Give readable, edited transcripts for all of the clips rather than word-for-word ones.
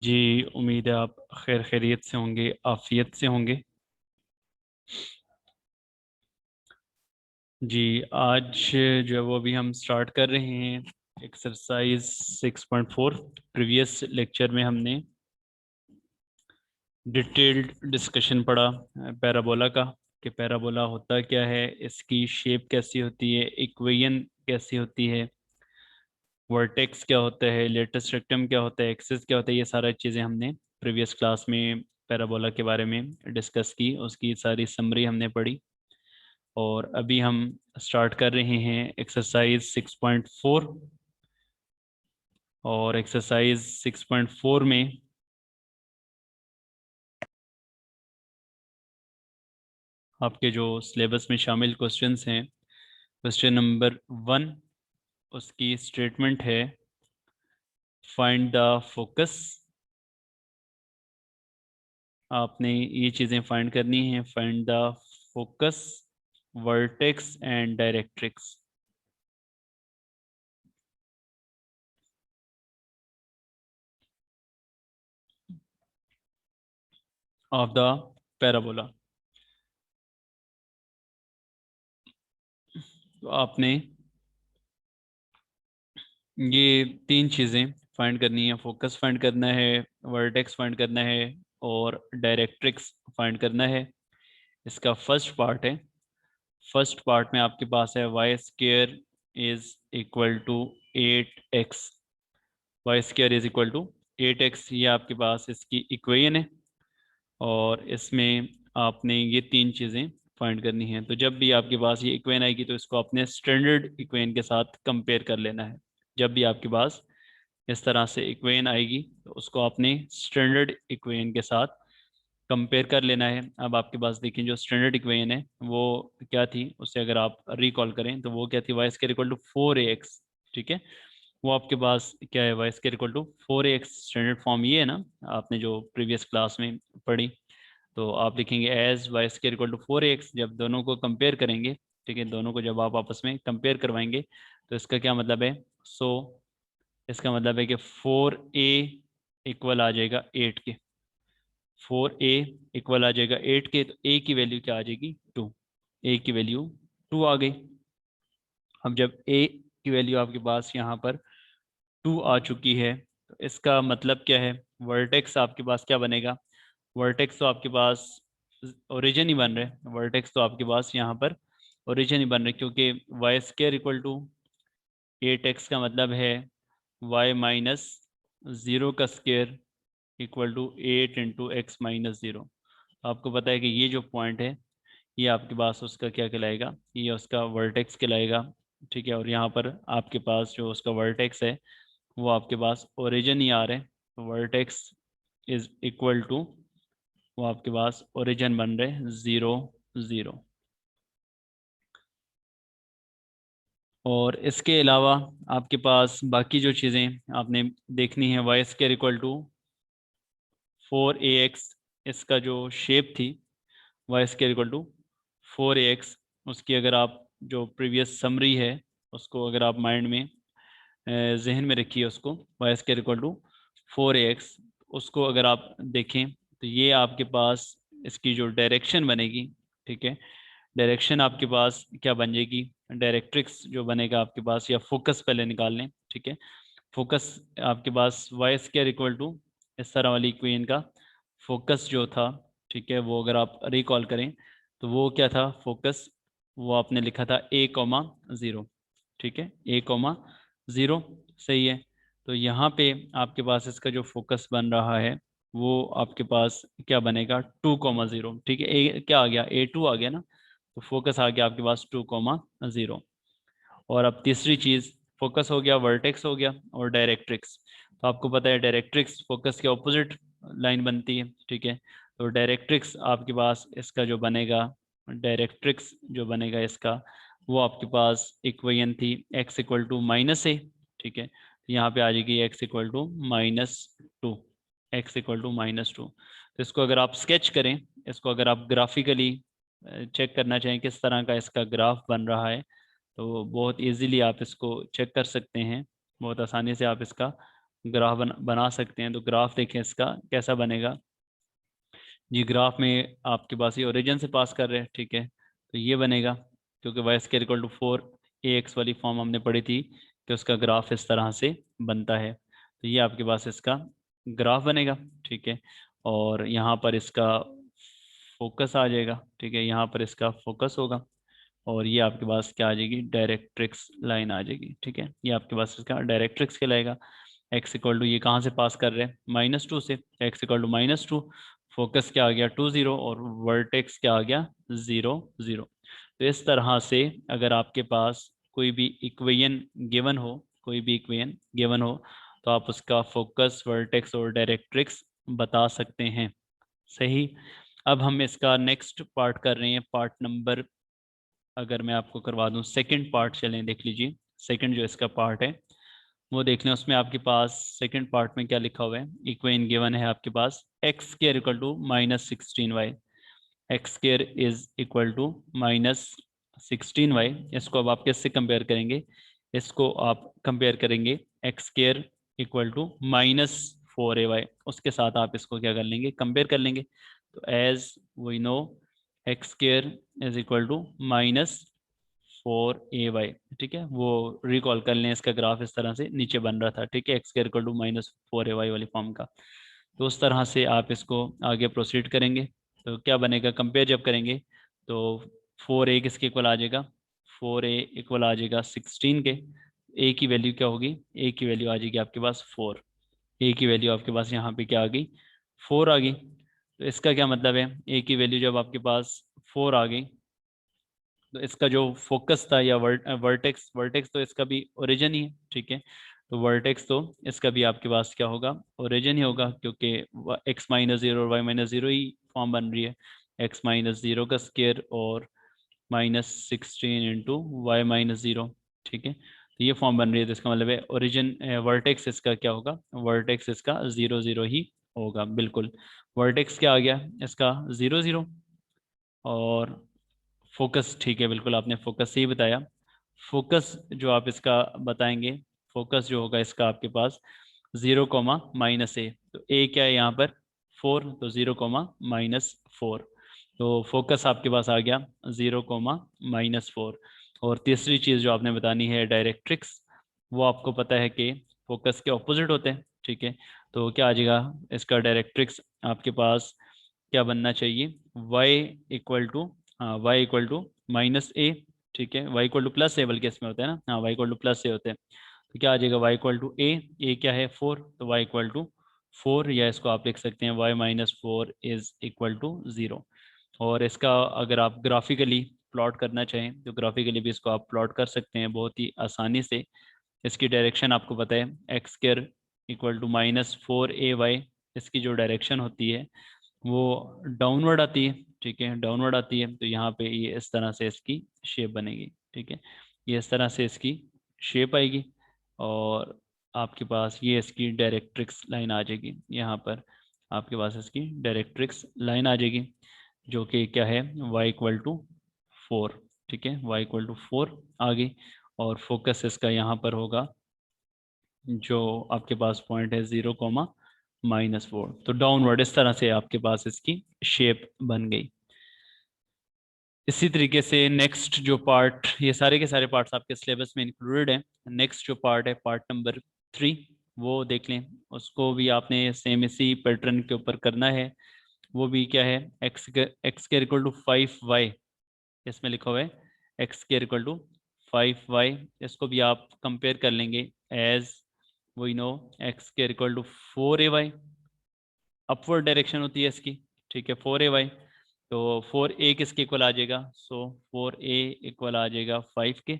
जी, उम्मीद है आप खैर खैरियत से होंगे, आफियत से होंगे। जी, आज जो है वो अभी हम स्टार्ट कर रहे हैं एक्सरसाइज 6.4। प्रीवियस लेक्चर में हमने डिटेल्ड डिस्कशन पढ़ा पैराबोला का, कि पैराबोला होता क्या है, इसकी शेप कैसी होती है, इक्वेशन कैसी होती है, वर्टेक्स क्या होता है, लेटेस्ट रेक्टम क्या होता है, एक्सिस क्या होता है। ये सारी चीज़ें हमने प्रीवियस क्लास में पैराबोला के बारे में डिस्कस की, उसकी सारी समरी हमने पढ़ी। और अभी हम स्टार्ट कर रहे हैं एक्सरसाइज 6.4। और एक्सरसाइज 6.4 में आपके जो सिलेबस में शामिल क्वेश्चंस हैं, क्वेश्चन नंबर 1, उसकी स्टेटमेंट है फाइंड द फोकस। आपने ये चीज़ें फाइंड करनी है, find the focus, vertex and directrix of the parabola. तो आपने ये तीन चीज़ें फाइंड करनी है, फोकस फाइंड करना है, वर्टेक्स फाइंड करना है, और डायरेक्ट्रिक्स फाइंड करना है। इसका फर्स्ट पार्ट है, फर्स्ट पार्ट में आपके पास है y square is equal to 8x। Y square is equal to 8x, ये आपके पास इसकी इक्वेशन है। और इसमें आपने ये तीन चीज़ें फाइंड करनी है। तो जब भी आपके पास ये इक्वेशन आएगी तो इसको अपने स्टैंडर्ड इक्वेशन के साथ कंपेयर कर लेना है। जब भी आपके पास इस तरह से इक्वेशन आएगी तो उसको आपने स्टैंडर्ड इक्वेशन के साथ कंपेयर कर लेना है। अब आपके पास देखिए, जो स्टैंडर्ड इक्वेशन है वो क्या थी, उससे अगर आप रिकॉल करें तो वो क्या थी, y square equal to 4ax। ठीक है, वो आपके पास क्या है, y square equal to 4ax। Standard form ये है ना, आपने जो प्रीवियस क्लास में पढ़ी। तो आप लिखेंगे as y square equal to 4ax। जब दोनों को कंपेयर करेंगे, ठीक है, दोनों को जब आप आपस में कंपेयर करवाएंगे तो इसका क्या मतलब है, सो इसका मतलब है कि 4a इक्वल आ जाएगा 8 के। 4a इक्वल आ जाएगा 8 के, तो a की वैल्यू क्या आ जाएगी, 2। a की वैल्यू 2 आ गई। अब जब a की वैल्यू आपके पास यहाँ पर 2 आ चुकी है तो इसका मतलब क्या है, वर्टेक्स आपके पास क्या बनेगा। वर्टेक्स तो आपके पास ओरिजिन ही बन रहे, वर्टेक्स तो आपके पास यहाँ पर ओरिजिन ही बन रहे, क्योंकि Y square equal to 8x का मतलब है y माइनस ज़ीरो का स्केयर इक्वल टू 8 × x-0। आपको पता है कि ये जो पॉइंट है ये आपके पास उसका क्या कहलाएगा, ये उसका वर्टेक्स कहलाएगा। ठीक है, और यहाँ पर आपके पास जो उसका वर्टेक्स है वो आपके पास ओरिजिन ही आ रहे हैं। तो वर्टेक्स इज इक्वल टू, वो आपके पास ओरिजिन बन रहे 0 0। और इसके अलावा आपके पास बाकी जो चीज़ें आपने देखनी है, y square equal to 4ax, इसका जो शेप थी y square equal to 4ax, उसकी अगर आप जो प्रीवियस समरी है उसको अगर आप माइंड में जहन में रखिए, उसको Y square equal to 4ax, उसको अगर आप देखें तो ये आपके पास इसकी जो डायरेक्शन बनेगी, ठीक है, डायरेक्शन आपके पास क्या बन जाएगी, डायरेक्ट्रिक्स जो बनेगा आपके पास, या फोकस पहले निकाल लें। ठीक है, फोकस आपके पास वाई स्क्वायर इक्वल टू इस तरह वाली इक्वेशन का फोकस जो था, ठीक है, वो अगर आप रिकॉल करें तो वो क्या था, फोकस वो आपने लिखा था a,0। ठीक है, a,0 सही है। तो यहाँ पे आपके पास इसका जो फोकस बन रहा है वो आपके पास क्या बनेगा, 2,0। ठीक है, ए क्या आ गया, a2 आ गया ना, तो फोकस आ गया आपके पास 2,0। और अब तीसरी चीज़, फोकस हो गया, वर्टेक्स हो गया, और डायरेक्ट्रिक्स। तो आपको पता है डायरेक्ट्रिक्स फोकस के ऑपोजिट लाइन बनती है। ठीक है, तो डायरेक्ट्रिक्स आपके पास इसका जो बनेगा, डायरेक्ट्रिक्स जो बनेगा इसका, वो आपके पास इक्वेशन थी x इक्वल टू -a। ठीक है, तो यहाँ पे आ जाएगी x equal to -2, x equal to -2। तो इसको अगर आप स्केच करें, इसको अगर आप ग्राफिकली चेक करना चाहें किस तरह का इसका ग्राफ बन रहा है, तो बहुत इजीली आप इसको चेक कर सकते हैं, बहुत आसानी से आप इसका ग्राफ बना सकते हैं। तो ग्राफ देखें इसका कैसा बनेगा जी। ग्राफ में आपके पास ये ओरिजिन से पास कर रहे हैं, ठीक है, तो ये बनेगा, क्योंकि Y square equal to 4ax वाली फॉर्म हमने पढ़ी थी कि उसका ग्राफ इस तरह से बनता है। तो ये आपके पास इसका ग्राफ बनेगा, ठीक है। और यहाँ पर इसका फोकस आ जाएगा, ठीक है, यहाँ पर इसका फोकस होगा। और ये आपके पास क्या आ जाएगी, डायरेक्ट्रिक्स लाइन आ जाएगी, ठीक है। ये आपके पास इसका डायरेक्ट्रिक्स कहलाएगा। एक्स इक्वल टू ये कहाँ से पास कर रहे हैं, -2 से। एक्स इक्वल टू -2, फोकस क्या आ गया 2 0, और वर्टेक्स क्या आ गया 0 0। तो इस तरह से अगर आपके पास कोई भी इक्वेशन गिवन हो, कोई भी इक्वेशन गिवन हो, तो आप उसका फोकस, वर्टेक्स और डायरेक्ट्रिक्स बता सकते हैं। सही। अब हम इसका नेक्स्ट पार्ट कर रहे हैं, पार्ट नंबर, अगर मैं आपको करवा दूं सेकंड पार्ट, चलें देख लीजिए। सेकंड जो इसका पार्ट है वो देख लें। उसमें आपके पास सेकंड पार्ट में क्या लिखा हुआ है, इक्वेशन गिवन है आपके पास x square equal to -16y। X square is equal to -16y। इसको अब आप किससे कंपेयर करेंगे, इसको आप कंपेयर करेंगे x square equal to -4ay, उसके साथ आप इसको क्या कर लेंगे, कंपेयर कर लेंगे। तो as we know x square is equal to -4ay, ठीक है। वो रिकॉल कर लें, इसका ग्राफ इस तरह से नीचे बन रहा था, ठीक है, x square equal to -4ay वाली फॉर्म का। तो उस तरह से आप इसको आगे प्रोसीड करेंगे। तो क्या बनेगा, कंपेयर जब करेंगे तो 4a किसके इक्वल आ जाएगा, 4a इक्वल आ जाएगा 16 के। a की वैल्यू क्या होगी, a की वैल्यू आ जाएगी आपके पास 4। a की वैल्यू आपके पास यहाँ पे क्या आ गई, 4 आ गई। तो इसका क्या मतलब है, a की वैल्यू जब आपके पास 4 आ गई, तो इसका जो फोकस था या वर्टेक्स, वर्टेक्स तो इसका भी ओरिजिन ही है, ठीक है। तो वर्टेक्स तो इसका भी आपके पास क्या होगा, ओरिजिन ही होगा, क्योंकि x-0 और y-0 ही फॉर्म बन रही है। x-0 का स्क्वायर और -16 इंटू y-0, ठीक है। तो ये फॉर्म बन रही है, तो इसका मतलब है ओरिजिन, वर्टेक्स इसका क्या होगा, वर्टेक्स इसका 0 0 ही होगा, बिल्कुल। वर्टेक्स क्या आ गया इसका 0 0। और फोकस, ठीक है, बिल्कुल आपने फोकस से ही बताया। फोकस जो आप इसका बताएंगे, फोकस जो होगा इसका आपके पास 0, -a। तो a क्या है यहाँ पर 4, तो 0, -4। तो फोकस आपके पास आ गया 0, -4। और तीसरी चीज़ जो आपने बतानी है डायरेक्ट्रिक्स, वो आपको पता है कि फोकस के ऑपोजिट होते हैं, ठीक है। तो क्या आ जाएगा इसका डायरेक्ट्रिक्स आपके पास, क्या बनना चाहिए, y इक्वल टू, हाँ y इक्वल टू -a, ठीक है। y इक्वल टू +a बल्कि इसमें होता है ना, हाँ y इक्वल टू +a होते हैं। तो क्या आ जाएगा y इक्वल टू a क्या है 4, तो y इक्वल टू 4, या इसको आप लिख सकते हैं y-4 इज इक्वल टू 0। और इसका अगर आप ग्राफिकली प्लॉट करना चाहें तो ग्राफिकली भी इसको आप प्लॉट कर सकते हैं बहुत ही आसानी से। इसकी डायरेक्शन आपको पता है x square equal to -4ay, इसकी जो डायरेक्शन होती है वो डाउनवर्ड आती है, ठीक है, डाउनवर्ड आती है। तो यहाँ पे ये इस तरह से इसकी शेप बनेगी, ठीक है, ये इस तरह से इसकी शेप आएगी। और आपके पास ये इसकी डायरेक्ट्रिक्स लाइन आ जाएगी, यहाँ पर आपके पास इसकी डायरेक्ट्रिक्स लाइन आ जाएगी, जो कि क्या है y इक्वल टू 4, ठीक है, y इक्वल टू 4 आ गई। और फोकस इसका यहाँ पर होगा, जो आपके पास पॉइंट है 0, -4। तो डाउनवर्ड इस तरह से आपके पास इसकी शेप बन गई। इसी तरीके से नेक्स्ट जो पार्ट, ये सारे के सारे पार्ट्स आपके सिलेबस में इंक्लूडेड हैं। नेक्स्ट जो पार्ट है पार्ट नंबर 3, वो देख लें। उसको भी आपने सेम इसी पैटर्न के ऊपर करना है। वो भी क्या है, एक्स के इक्वल टू 5y, इसमें लिखा हुआ है एक्स के इक्वल टू 5y। इसको भी आप कंपेयर कर लेंगे एज वी नो एक्स के equal to 4ay, upward direction होती है इसकी, ठीक है, 4ay। तो 4a किसके इक्वल आ जाएगा, सो 4a इक्वल आ जाएगा 5 के।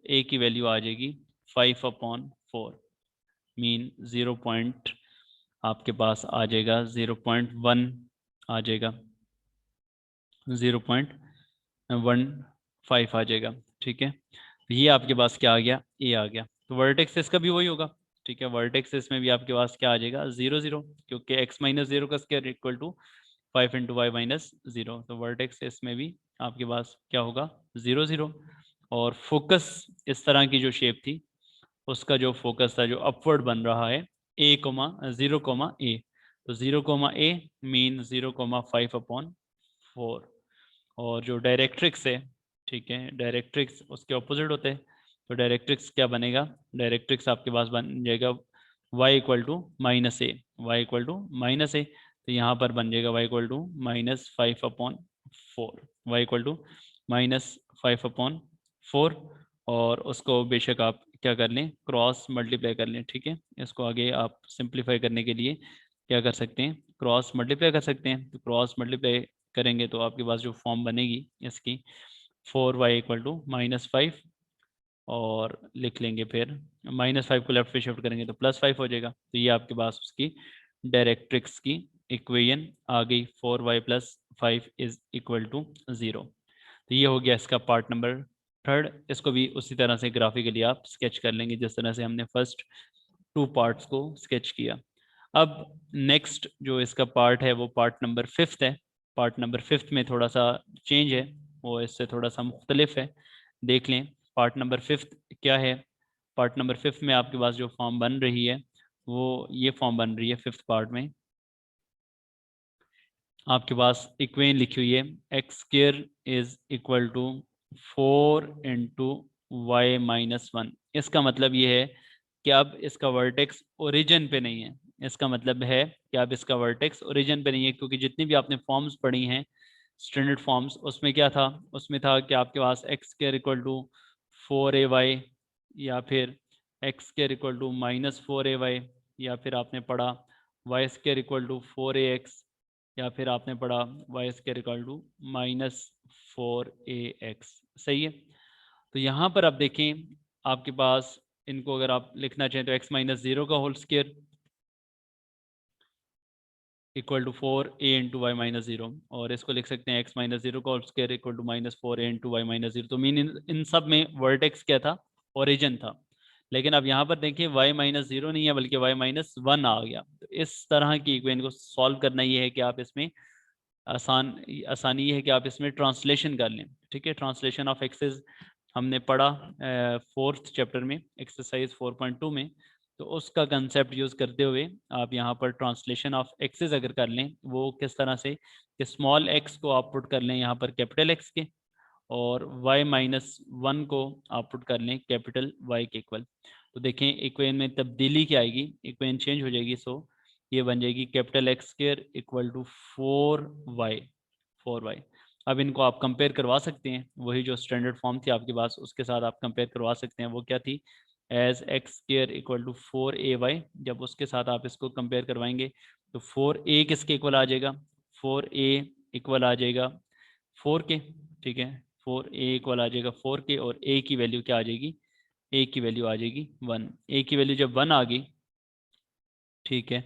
a की वैल्यू आ जाएगी 5/4, मीन 0 पॉइंट आपके पास आ जाएगा 0.1 आ जाएगा, 0.15 आ जाएगा, ठीक है। तो ये आपके पास क्या आ गया, ए आ गया। तो वर्टेक्स इसका भी वही होगा, ठीक है। वर्टेक्स इसमें भी आपके पास क्या आ जाएगा 0 0, क्योंकि x-0 का square equal to 5 into y-0। तो वर्टेक्स इसमें भी आपके पास क्या होगा 0 0। और फोकस इस तरह की जो शेप थी, उसका जो फोकस था जो अपवर्ड बन रहा है, a, तो 0, a मीन 0,5/4। और जो डायरेक्ट्रिक्स है, ठीक है, डायरेक्ट्रिक्स उसके ऑपोजिट होते हैं। तो डायरेक्ट्रिक्स क्या बनेगा, डायरेक्ट्रिक्स आपके पास बन जाएगा y equal to minus a, y equal to minus a. तो यहाँ पर बन जाएगा y equal to -5/4, y equal to -5/4। और उसको बेशक आप क्या कर लें, क्रॉस मल्टीप्लाई कर लें, ठीक है। इसको आगे आप सिंप्लीफाई करने के लिए क्या कर सकते हैं, क्रॉस मल्टीप्लाई कर सकते हैं। तो क्रॉस मल्टीप्लाई करेंगे तो आपके पास जो फॉर्म बनेगी इसकी, 4y इक्वल टू -5, और लिख लेंगे फिर -5 को लेफ्ट पे शिफ्ट करेंगे तो +5 हो जाएगा। तो ये आपके पास उसकी डायरेक्ट्रिक्स की इक्वेशन आ गई, 4y + 5 इज इक्वल टू 0। तो ये हो गया इसका पार्ट नंबर 3। इसको भी उसी तरह से ग्राफिकली आप स्केच कर लेंगे जिस तरह से हमने फर्स्ट 2 पार्ट्स को स्केच किया। अब नेक्स्ट जो इसका पार्ट है वो पार्ट नंबर 5 है। पार्ट नंबर 5 में थोड़ा सा चेंज है, वो इससे थोड़ा सा मुख्तलिफ है। देख लें पार्ट नंबर 5 क्या है। पार्ट नंबर 5 में आपके पास जो फॉर्म बन रही है वो ये फॉर्म बन रही है। 5th पार्ट में आपके पास इक्वेशन लिखी हुई है, x² is equal to 4 into y minus 1। इसका मतलब ये है कि अब इसका वर्टेक्स ओरिजिन पे नहीं है। इसका मतलब है कि अब इसका वर्टेक्स ओरिजिन पे नहीं है, क्योंकि जितनी भी आपने फॉर्म्स पढ़ी हैं स्टैंडर्ड फॉर्म्स, उसमें क्या था, उसमें था कि आपके पास x² इक्वल टू 4ay, या फिर x² इक्वल टू -4ay, या फिर आपने पढ़ा y² इक्वल टू 4ax, या फिर आपने पढ़ा y² इक्वल टू -4ax। सही है। तो यहाँ पर आप देखें आपके पास इनको अगर आप लिखना चाहें तो x-0 का whole square equal to 4a into y minus 0, और इसको लिख सकते हैं x-0 का whole square equal to -4a into y minus 0। तो मीन इन सब में वर्टेक्स क्या था, ओरिजिन था। लेकिन अब यहाँ पर देखिए y-0 नहीं है बल्कि y-1 आ गया। तो इस तरह की इक्वेशन को सॉल्व करना ये है कि आप इसमें आसानी ये है कि आप इसमें ट्रांसलेशन कर लें, ठीक है। ट्रांसलेशन ऑफ एक्सेस हमने पढ़ा 4th चैप्टर में एक्सरसाइज 4.2 में। तो उसका कंसेप्ट यूज़ करते हुए आप यहाँ पर ट्रांसलेशन ऑफ एक्सेस अगर कर लें, वो किस तरह से कि स्मॉल एक्स को आप पुट कर लें यहाँ पर कैपिटल एक्स के, और y-1 को आप पुट कर लें कैपिटल y के इक्वल। तो देखें इक्वेशन में तब्दीली क्या आएगी, इक्वेशन चेंज हो जाएगी। सो ये बन जाएगी capital x² equal to 4y। अब इनको आप कंपेयर करवा सकते हैं, वही जो स्टैंडर्ड फॉर्म थी आपके पास उसके साथ आप कंपेयर करवा सकते हैं। वो क्या थी, as x² equal to 4ay। जब उसके साथ आप इसको कंपेयर करवाएंगे तो 4a किसके इक्वल आ जाएगा, 4a इक्वल आ जाएगा 4 के, ठीक है। 4a इक्वल आ जाएगा 4 के, और a की वैल्यू क्या आ जाएगी, a की वैल्यू आ जाएगी 1। a की वैल्यू जब 1 आ गई, ठीक है,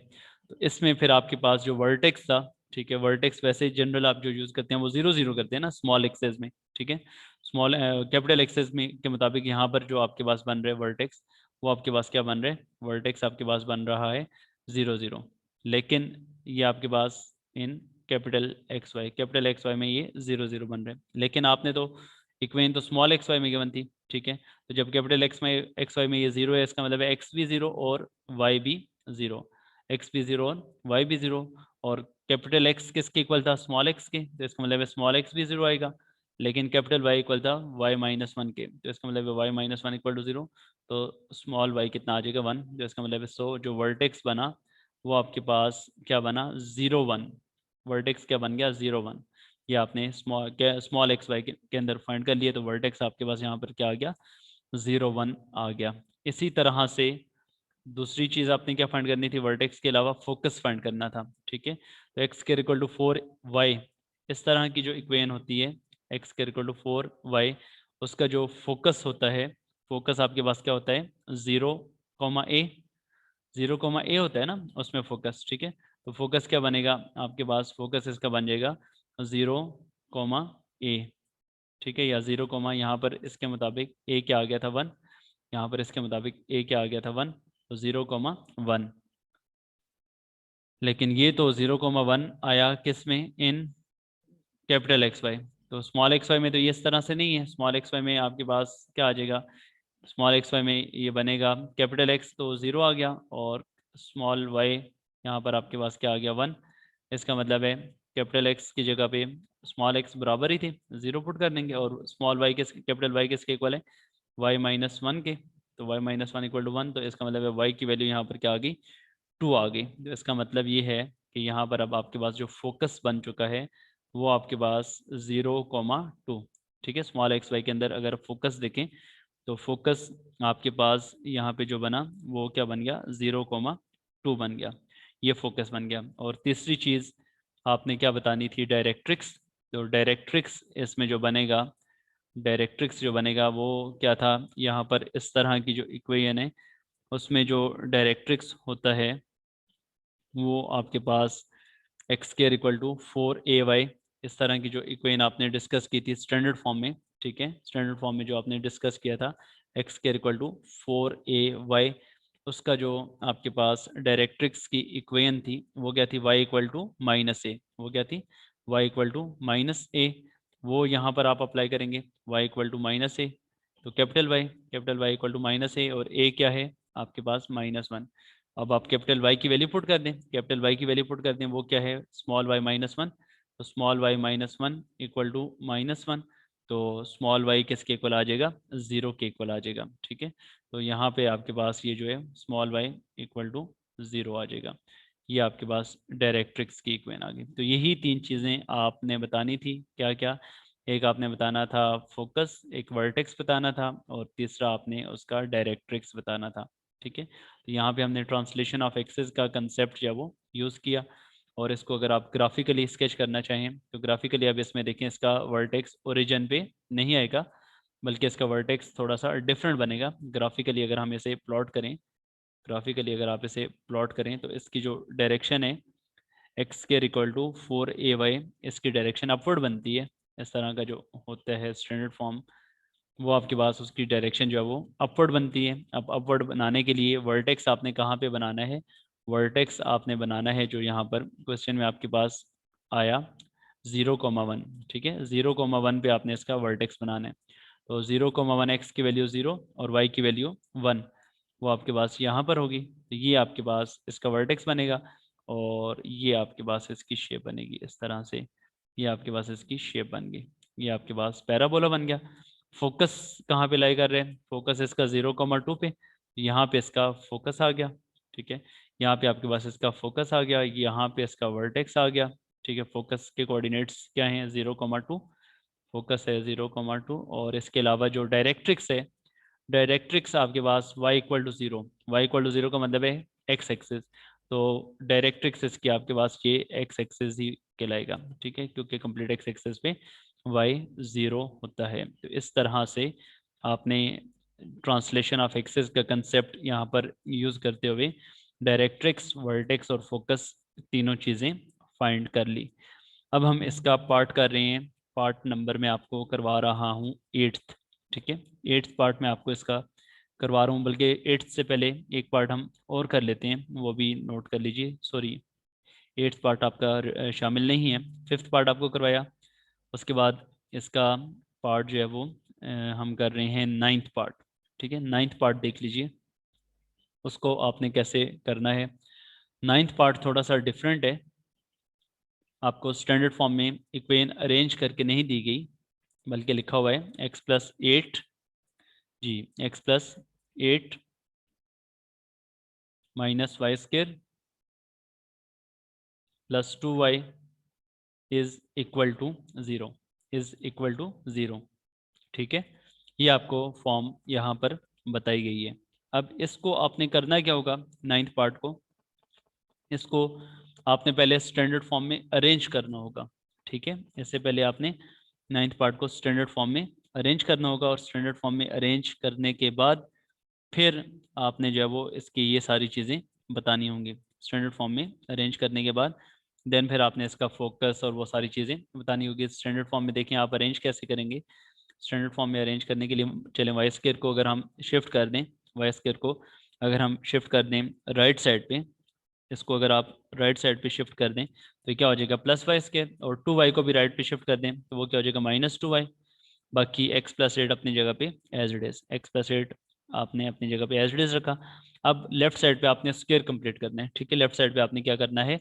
तो इसमें फिर आपके पास जो वर्टेक्स था, ठीक है, वर्टेक्स वैसे जनरल आप जो यूज करते हैं वो 0 0 करते हैं ना स्मॉल एक्सेस में, ठीक है। स्मॉल कैपिटल एक्सेस में के मुताबिक यहाँ पर जो आपके पास बन रहे वर्टेक्स, वो आपके पास क्या बन रहे हैं, वर्टेक्स आपके पास बन रहा है 0 0। लेकिन ये आपके पास इन कैपिटल एक्स वाई में ये 0 0 बन रहे हैं। लेकिन आपने तो इक्वेशन तो स्मॉल एक्स वाई में गिवन थी, ठीक है। तो जब कैपिटल एक्स वाई में ये 0 है, इसका मतलब है एक्स भी 0 और वाई भी 0, एक्स भी 0 और वाई भी 0। और कैपिटल एक्स किसके इक्वल था, स्मॉल एक्स के, तो इसका मतलब है स्मॉल एक्स भी 0 आएगा। लेकिन कैपिटल वाई इक्वल था y-1 के, तो इसका मतलब है y-1 इक्वल टू 0। तो स्मॉल वाई कितना आ जाएगा 1, जो इसका मतलब है सो जो वर्टेक्स बना वो आपके पास क्या बना 0 1। वर्टेक्स क्या बन गया 0 1। ये आपने स्मॉल एक्स वाई के अंदर फाइंड कर लिए, तो वर्टेक्स आपके पास यहाँ पर क्या आ गया 0 1 आ गया। इसी तरह से दूसरी चीज आपने क्या फाइंड करनी थी, वर्टेक्स के अलावा फोकस फाइंड करना था, ठीक है। तो x² इक्वल टू 4y, इस तरह की जो इक्वेशन होती है x² इक्वल टू 4y, उसका जो फोकस होता है, फोकस आपके पास क्या होता है 0, a होता है ना उसमें फोकस, ठीक है। तो फोकस क्या बनेगा आपके पास, फोकस इसका बन जाएगा 0, a, ठीक है, या 0, यहाँ पर इसके मुताबिक a क्या आ गया था 1, यहाँ पर इसके मुताबिक a क्या आ गया था 1, तो 0, 1। लेकिन ये तो 0, 1 आया किस में, इन कैपिटल एक्स वाई। तो स्मॉल एक्स वाई में तो ये इस तरह से नहीं है। स्मॉल एक्स वाई में आपके पास क्या आ जाएगा, स्मॉल एक्स वाई में ये बनेगा कैपिटल एक्स तो 0 आ गया, और स्मॉल वाई, यहाँ पर आपके पास क्या आ गया 1। इसका मतलब है कैपिटल एक्स की जगह पे स्मॉल एक्स बराबर ही थी, 0 पुट कर देंगे, और स्मॉल वाई के कैपिटल वाई किसके इक्वल है, वाई माइनस 1 के। तो वाई माइनस 1 इक्वल टू 1, तो इसका मतलब है वाई की वैल्यू यहाँ पर क्या आ गई, 2 आ गई। तो इसका मतलब ये है कि यहाँ पर अब आपके पास जो फोकस बन चुका है वो आपके पास 0,2। ठीक है, स्मॉल एक्स वाई के अंदर अगर फोकस देखें तो फोकस आपके पास यहाँ पे जो बना वो क्या बन गया, 0,2 बन गया, ये फोकस बन गया। और तीसरी चीज़ आपने क्या बतानी थी, डायरेक्ट्रिक्स। तो डायरेक्ट्रिक्स इसमें जो बनेगा, डायरेक्ट्रिक्स जो बनेगा वो क्या था, यहाँ पर इस तरह की जो इक्वेशन है उसमें जो डायरेक्ट्रिक्स होता है वो आपके पास x square equal to 4ay, इस तरह की जो इक्वेशन आपने डिस्कस की थी स्टैंडर्ड फॉर्म में। ठीक है, स्टैंडर्ड फॉर्म में जो आपने डिस्कस किया था x square equal to 4ay, उसका जो आपके पास डायरेक्ट्रिक्स की इक्वेशन थी वो क्या थी, y equal to minus a. वो क्या थी, y equal to minus a. वो यहाँ पर आप अप्लाई करेंगे y equal to minus a, तो capital y equal to minus a, और a क्या है आपके पास -1। अब आप कैपिटल वाई की वैल्यू पुट कर दें, कैपिटल वाई की वैल्यू पुट कर दें, वो क्या है स्मॉल वाई -1। तो स्मॉल वाई -1 इक्वल टू -1, तो स्मॉल वाई किसके इक्वल आ जाएगा, 0 के इक्वल आ जाएगा। ठीक है, तो यहाँ पे आपके पास ये जो है स्मॉल वाई इक्वल टू 0 आ जाएगा। ये आपके पास डायरेक्ट्रिक्स की इक्वेशन आ गई। तो यही 3 चीज़ें आपने बतानी थी, क्या क्या, एक आपने बताना था फोकस, एक वर्टेक्स बताना था, और तीसरा आपने उसका डायरेक्ट्रिक्स बताना था। ठीक है, तो यहाँ पे हमने ट्रांसलेशन ऑफ एक्सेस का कंसेप्ट जो है वो यूज़ किया। और इसको अगर आप ग्राफिकली स्केच करना चाहें तो ग्राफिकली अब इसमें देखें, इसका वर्टेक्स ओरिजिन पे नहीं आएगा, बल्कि इसका वर्टेक्स थोड़ा सा डिफरेंट बनेगा। ग्राफिकली अगर हम इसे प्लॉट करें, ग्राफिकली अगर आप इसे प्लॉट करें तो इसकी जो डायरेक्शन है x square equal to 4ay, इसकी डायरेक्शन अपवर्ड बनती है। इस तरह का जो होता है स्टैंडर्ड फॉर्म, वो आपके पास उसकी डायरेक्शन जो है वो अपवर्ड बनती है। अब अपवर्ड बनाने के लिए वर्टेक्स आपने कहाँ पे बनाना है, वर्टेक्स आपने बनाना है जो यहाँ पर क्वेश्चन में आपके पास आया 0,1। ठीक है, 0,1 पे आपने इसका वर्टेक्स बनाना है। तो 0,1 एक्स की वैल्यू 0 और वाई की वैल्यू 1, वो आपके पास यहाँ पर होगी। तो ये आपके पास इसका वर्टेक्स बनेगा, और ये आपके पास इसकी शेप बनेगी इस तरह से। ये आपके पास इसकी शेप बन गई, ये आपके पास पैराबोला बन गया। फोकस कहाँ पे लाई कर रहे हैं, फोकस इसका 0,2 पे, यहाँ पे इसका फोकस आ गया। ठीक है, यहाँ पे आपके पास इसका फोकस आ गया, यहाँ पे इसका वर्टेक्स आ गया। ठीक है, फोकस के कोऑर्डिनेट्स क्या हैं, 0,2, फोकस है 0,2, और इसके अलावा जो डायरेक्ट्रिक्स है, डायरेक्ट्रिक्स आपके पास y equal to 0, y equal to 0 का मतलब है x एक्सिस। तो डायरेक्ट्रिक्स इसकी आपके पास ये x एक्सिस ही कहलाएगा। ठीक है, क्योंकि कंप्लीट x एक्सिस पे y 0 होता है। तो इस तरह से आपने ट्रांसलेशन ऑफ एक्सिस का कंसेप्ट यहाँ पर यूज़ करते हुए डायरेक्ट्रिक्स, वर्टेक्स और फोकस तीनों चीज़ें फाइंड कर ली। अब हम इसका पार्ट कर रहे हैं, पार्ट नंबर मैं आपको करवा रहा हूँ 8th। ठीक है, 8th पार्ट में आपको इसका करवा रहा हूँ, बल्कि 8th से पहले एक पार्ट हम और कर लेते हैं, वो भी नोट कर लीजिए। सॉरी, 8th पार्ट आपका शामिल नहीं है, 5th पार्ट आपको करवाया। उसके बाद इसका पार्ट जो है वो हम कर रहे हैं 9th पार्ट। ठीक है, 9th पार्ट देख लीजिए, उसको आपने कैसे करना है। 9th पार्ट थोड़ा सा डिफरेंट है, आपको स्टैंडर्ड फॉर्म में इक्वेशन अरेंज करके नहीं दी गई, बल्कि लिखा हुआ है x+8, जी, x+8 minus y square plus 2y is equal to 0, is equal to 0। ठीक है, ये आपको फॉर्म यहाँ पर बताई गई है। अब इसको आपने करना क्या होगा, 9th पार्ट को, इसको आपने पहले स्टैंडर्ड फॉर्म में अरेंज करना होगा। ठीक है, इससे पहले आपने 9th पार्ट को स्टैंडर्ड फॉर्म में अरेंज करना होगा, और स्टैंडर्ड फॉर्म में अरेंज करने के बाद फिर आपने जो है वो इसकी ये सारी चीज़ें बतानी होंगी। स्टैंडर्ड फॉर्म में अरेंज करने के बाद देन फिर आपने इसका फोकस और वो सारी चीज़ें बतानी होगी। स्टैंडर्ड फॉर्म में देखें आप अरेंज कैसे करेंगे। स्टैंडर्ड फॉर्म में अरेंज करने के लिए चलें, वाई स्क्वायर को अगर हम शिफ्ट कर दें, वाई स्क्वायर को अगर हम शिफ्ट कर दें राइट साइड पे, इसको अगर आप राइट साइड पे शिफ्ट कर दें तो क्या हो जाएगा +y², और 2y को भी राइट पे शिफ्ट कर दें तो वो क्या हो जाएगा -2y। बाकी x+8 अपनी जगह पे एज इट इज़, x+8 आपने अपनी जगह पे एज इट इज़ रखा। अब लेफ्ट साइड पे आपने स्क्वायर कंप्लीट करना है, ठीक है। लेफ्ट साइड पे आपने क्या करना है,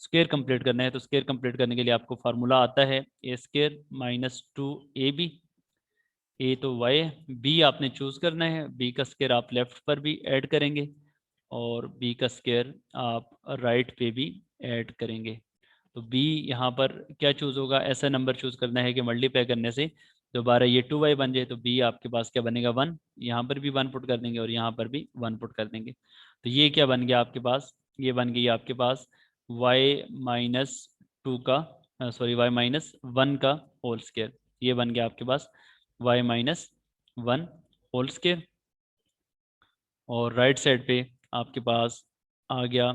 स्क्वायर कंप्लीट करना है। तो स्क्वायर कंप्लीट करने के लिए आपको फार्मूला आता है ए स्क्वायर माइनस 2ab। ए तो वाई है, बी आपने चूज करना है, बी का स्क्वायर आप लेफ्ट पर भी ऐड करेंगे और बी का स्क्वायर आप राइट पे भी ऐड करेंगे। तो बी यहाँ पर क्या चूज होगा, ऐसा नंबर चूज करना है कि मल्टीप्लाई करने से दोबारा ये 2y बन जाए। तो बी आपके पास क्या बनेगा 1, यहाँ पर भी 1 पुट कर देंगे और यहाँ पर भी 1 पुट कर देंगे। तो ये क्या बन गया आपके पास, ये बन गई आपके पास y माइनस 2 का सॉरी y माइनस 1 का होल स्क्वायर। ये बन गया आपके पास y माइनस 1 होल स्क्वायर। और राइट साइड पे आपके पास आ गया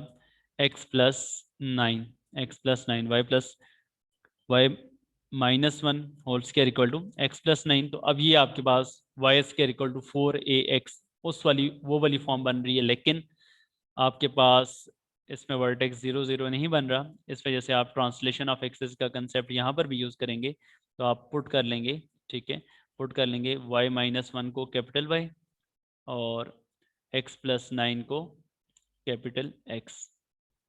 x plus 9, x plus 9 y plus y minus 1 whole square equal to x plus 9। तो अब ये आपके पास y square equal to 4ax उस वाली वो वाली फॉर्म बन रही है, लेकिन आपके पास इसमें वर्टेक्स 0 0 नहीं बन रहा। इस वजह से आप ट्रांसलेशन ऑफ एक्सेस का कंसेप्ट यहाँ पर भी यूज़ करेंगे। तो आप पुट कर लेंगे, ठीक है, पुट कर लेंगे y माइनस 1 को कैपिटल Y और x प्लस 9 को कैपिटल X,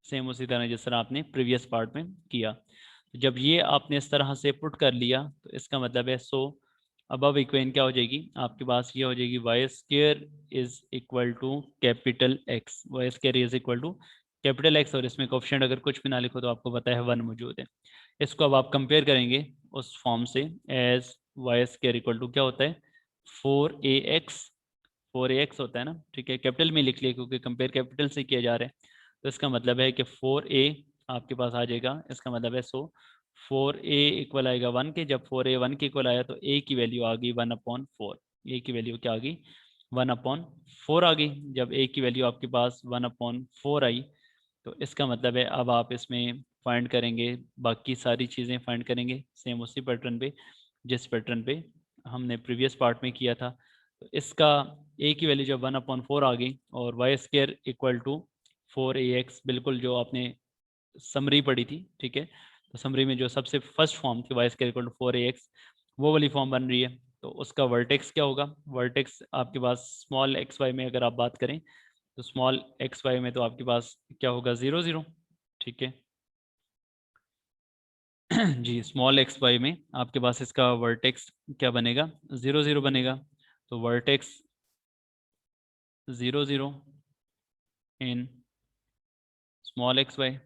सेम उसी तरह जिस तरह आपने प्रीवियस पार्ट में किया। तो जब ये आपने इस तरह से पुट कर लिया तो इसका मतलब है सो अबव इक्वेशन क्या हो जाएगी आपके पास, ये हो जाएगी y square is equal to capital x, y square is equal to capital x. और इसमें कोफिशिएंट अगर कुछ भी ना लिखो तो आपको पता है 1 मौजूद है। इसको अब आप कंपेयर करेंगे उस फॉर्म से as y square equal to क्या होता है 4ax, 4ax होता है ना, ठीक है, कैपिटल में लिख लिया क्योंकि कंपेयर कैपिटल से किया जा रहा है। तो इसका मतलब है कि 4a आपके पास आ जाएगा, इसका मतलब है सो 4a इक्वल आएगा 1 के। जब 4a 1 के इक्वल आया तो a की वैल्यू आ गई 1/4, a की वैल्यू क्या आ गई 1/4 आ गई। जब a की वैल्यू आपके पास 1/4 आई तो इसका मतलब है अब आप इसमें फाइंड करेंगे, बाकी सारी चीज़ें फाइंड करेंगे सेम उसी पैटर्न पे जिस पैटर्न पे हमने प्रीवियस पार्ट में किया था। तो इसका a की वैल्यू जब 1/4 आ गई और Y square equal to 4ax, बिल्कुल जो आपने समरी पढ़ी थी, ठीक है। तो समरी में जो सबसे फर्स्ट फॉर्म थी y square equal to 4ax, वो वाली फॉर्म बन रही है। तो उसका वर्टेक्स क्या होगा, वर्टेक्स आपके पास स्मॉल एक्स वाई में अगर आप बात करें तो स्मॉल एक्स वाई में तो आपके पास क्या होगा 0 0, ठीक है। जी स्मॉल एक्स वाई में आपके पास इसका वर्टेक्स क्या बनेगा 0 0 बनेगा। तो vertex 0 0 in small x y,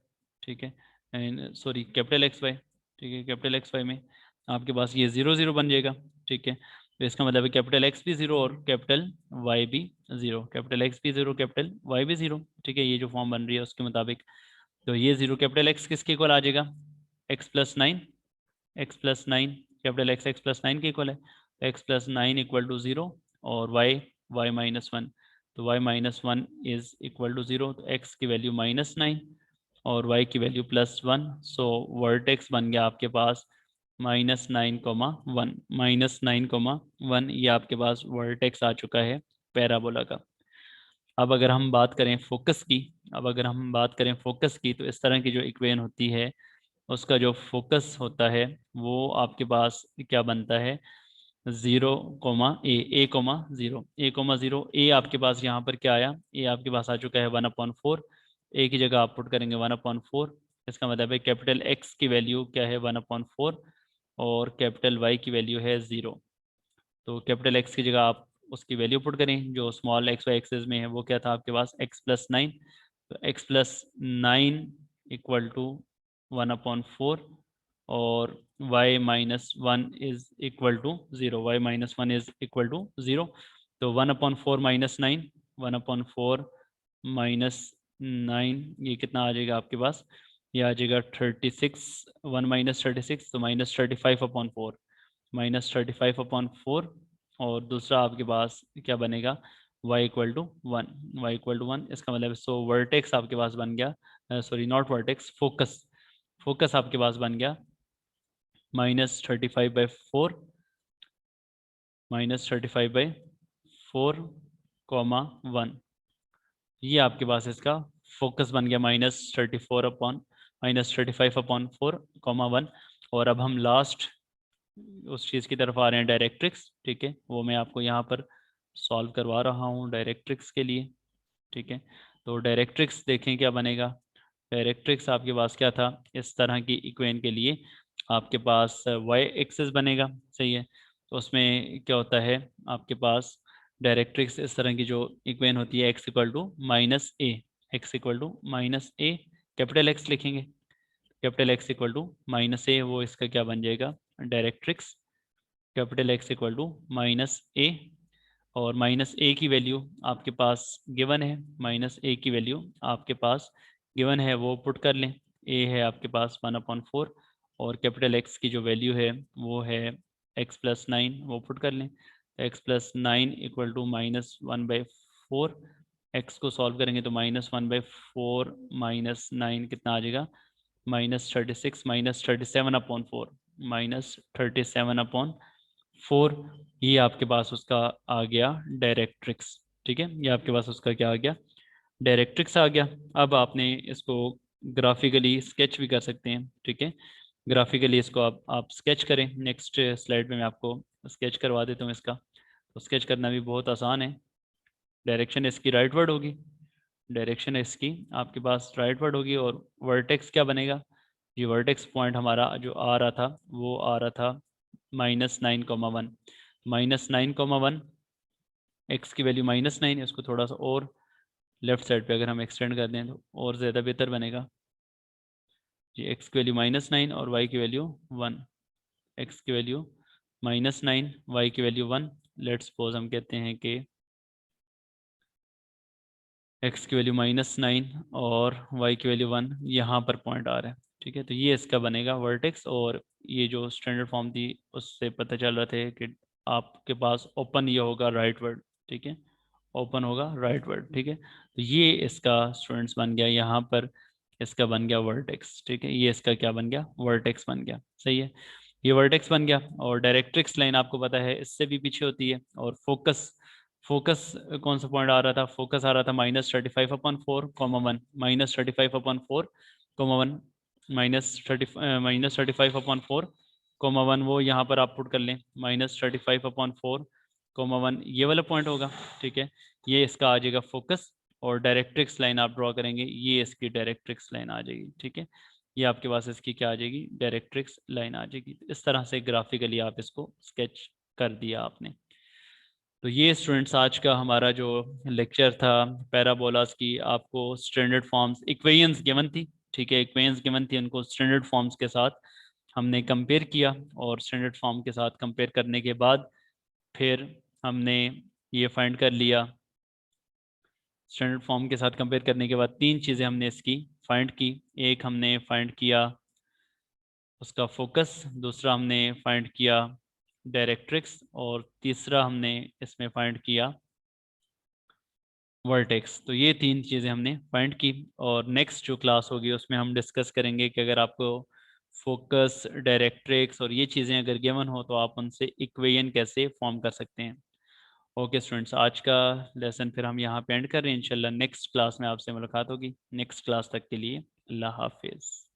ठीक है, and sorry capital x y, ठीक है, कैपिटल एक्स वाई में आपके पास ये 0 0 बन जाएगा, ठीक है। तो इसका मतलब है कैपिटल एक्स भी 0 और कैपिटल वाई भी 0, कैपिटल एक्स भी 0 कैपिटल वाई भी 0, ठीक है। ये जो फॉर्म बन रही है उसके मुताबिक तो ये 0 कैपिटल एक्स किसके इक्वल आ जाएगा x plus 9, x plus 9 capital x x plus 9 के इक्वल है। एक्स प्लस 9 इक्वल टू 0 और वाई वाई माइनस 1, तो y minus 1 is equal to 0। तो एक्स की वैल्यू -9 और y की वैल्यू +1। सो वर्टेक्स बन गया आपके पास -9,1, -9,1 ये आपके पास वर्टेक्स आ चुका है पैराबोला का। अब अगर हम बात करें फोकस की, अब अगर हम बात करें फोकस की तो इस तरह की जो इक्वेशन होती है उसका जो फोकस होता है वो आपके पास क्या बनता है 0,a,0, a,0, a आपके पास यहाँ पर क्या आया, a आपके पास आ चुका है 1/4, a की जगह आप पुट करेंगे 1/4। इसका मतलब है कैपिटल x की वैल्यू क्या है 1/4 और कैपिटल y की वैल्यू है 0। तो कैपिटल x की जगह आप उसकी वैल्यू पुट करें जो स्मॉल एक्स वाई एक्सेस में है, वो क्या था आपके पास x प्लस 9। तो x प्लस 9 इक्वल टू 1/4 और y minus 1 is equal to 0, y minus 1 is equal to 0। तो 1/4 -9, 1/4 -9 ये कितना आ जाएगा आपके पास, ये आ जाएगा 36, 1 -36 तो -35/4, -35/4। और दूसरा आपके पास क्या बनेगा y equal to 1, y equal to 1। इसका मतलब सो वर्टेक्स आपके पास बन गया, sorry not vertex, focus, focus आपके पास बन गया -35/4, -35/4, -1। ये आपके पास इसका फोकस बन गया -35/4, -1। और अब हम लास्ट उस चीज़ की तरफ आ रहे हैं डायरेक्ट्रिक्स, ठीक है, वो मैं आपको यहाँ पर सॉल्व करवा रहा हूँ डायरेक्ट्रिक्स के लिए, ठीक है। तो डायरेक्ट्रिक्स देखें क्या बनेगा। डायरेक्ट्रिक्स आपके पास क्या था, इस तरह की इक्वेशन के लिए आपके पास y एक्सिस बनेगा, सही है। तो उसमें क्या होता है आपके पास डायरेक्ट्रिक्स इस तरह की जो इक्वेशन होती है x equal to minus a, x equal to minus a, capital x लिखेंगे, capital x equal to minus a, वो इसका क्या बन जाएगा directrix, capital x equal to minus a. और माइनस ए की वैल्यू आपके पास गिवन है, माइनस ए की वैल्यू आपके पास गिवन है, वो पुट कर लें। ए है आपके पास 1/4 और कैपिटल एक्स की जो वैल्यू है वो है x+9, वो पुट कर लें। तो x+9 इक्वल टू -1/4, एक्स को सॉल्व करेंगे तो -1/4 -9 कितना आ जाएगा, -36, -37/4, -37/4। ये आपके पास उसका आ गया डायरेक्ट्रिक्स, ठीक है। ये आपके पास उसका क्या आ गया, डायरेक्ट्रिक्स आ गया। अब आपने इसको ग्राफिकली स्केच भी कर सकते हैं, ठीक है। ग्राफिकली इसको आप स्केच करें। नेक्स्ट स्लाइड में मैं आपको स्केच करवा देता हूँ इसका। तो स्केच करना भी बहुत आसान है। डायरेक्शन इसकी राइटवर्ड होगी, डायरेक्शन इसकी आपके पास राइटवर्ड होगी। और वर्टेक्स क्या बनेगा, ये वर्टेक्स पॉइंट हमारा जो आ रहा था वो आ रहा था -9,1, -9,1, एक्स की वैल्यू -9 है, उसको थोड़ा सा और लेफ्ट साइड पे अगर हम एक्सटेंड कर दें तो और ज़्यादा बेहतर बनेगा। जी, एक्स की वैल्यू -9 और वाई की वैल्यू 1, एक्स की वैल्यू -9, वाई की वैल्यू 1। लेट्स सपोज हम कहते हैं कि एक्स की वैल्यू -9 और वाई की वैल्यू 1, यहाँ पर पॉइंट आ रहा है, ठीक है। तो ये इसका बनेगा वर्टेक्स। और ये जो स्टैंडर्ड फॉर्म थी उससे पता चल रहा था कि आपके पास ओपन ये होगा राइट वर्ड, ठीक है, ओपन होगा राइट वर्ड, ठीक है। तो ये इसका स्टूडेंट्स बन गया, यहाँ पर इसका बन गया वर्टेक्स, ठीक है। ये इसका क्या बन गया, वर्टेक्स बन गया, सही है। ये वर्टेक्स बन गया। और डायरेक्ट्रिक्स लाइन आपको पता है इससे भी पीछे होती है। और फोकस, फोकस कौन सा पॉइंट आ रहा था, फोकस आ रहा था -35/4, -1, -35/4, -1, -35/4, -1, वो यहाँ पर आप पुट कर लें, -35/4, -1, ये वाला पॉइंट होगा, ठीक है। ये इसका आ जाएगा फोकस। और डायरेक्ट्रिक्स लाइन आप ड्रॉ करेंगे, ये इसकी डायरेक्ट्रिक्स लाइन आ जाएगी, ठीक है। ये आपके पास इसकी क्या आ जाएगी, डायरेक्ट्रिक्स लाइन आ जाएगी। इस तरह से ग्राफिकली आप इसको स्केच कर दिया आपने। तो ये स्टूडेंट्स आज का हमारा जो लेक्चर था पैराबोलास की, आपको स्टैंडर्ड फॉर्म्स इक्वेशंस गिवन थी, ठीक है, इक्वेशंस गिवन थी, उनको स्टैंडर्ड फॉर्म्स के साथ हमने कंपेयर किया। और स्टैंडर्ड फॉर्म के साथ कंपेयर करने के बाद फिर हमने ये फाइंड कर लिया, स्टैंडर्ड फॉर्म के साथ कंपेयर करने के बाद तीन चीज़ें हमने इसकी फाइंड की। एक हमने फाइंड किया उसका फोकस, दूसरा हमने फाइंड किया डायरेक्ट्रिक्स, और तीसरा हमने इसमें फाइंड किया वर्टेक्स। तो ये तीन चीज़ें हमने फाइंड की। और नेक्स्ट जो क्लास होगी उसमें हम डिस्कस करेंगे कि अगर आपको फोकस, डायरेक्ट्रिक्स और ये चीज़ें अगर गिवन हो तो आप उनसे इक्वेशन कैसे फॉर्म कर सकते हैं। ओके स्टूडेंट्स, आज का लेसन फिर हम यहाँ पे एंड कर रहे हैं। इंशाल्लाह नेक्स्ट क्लास में आपसे मुलाकात होगी। नेक्स्ट क्लास तक के लिए अल्लाह हाफिज़।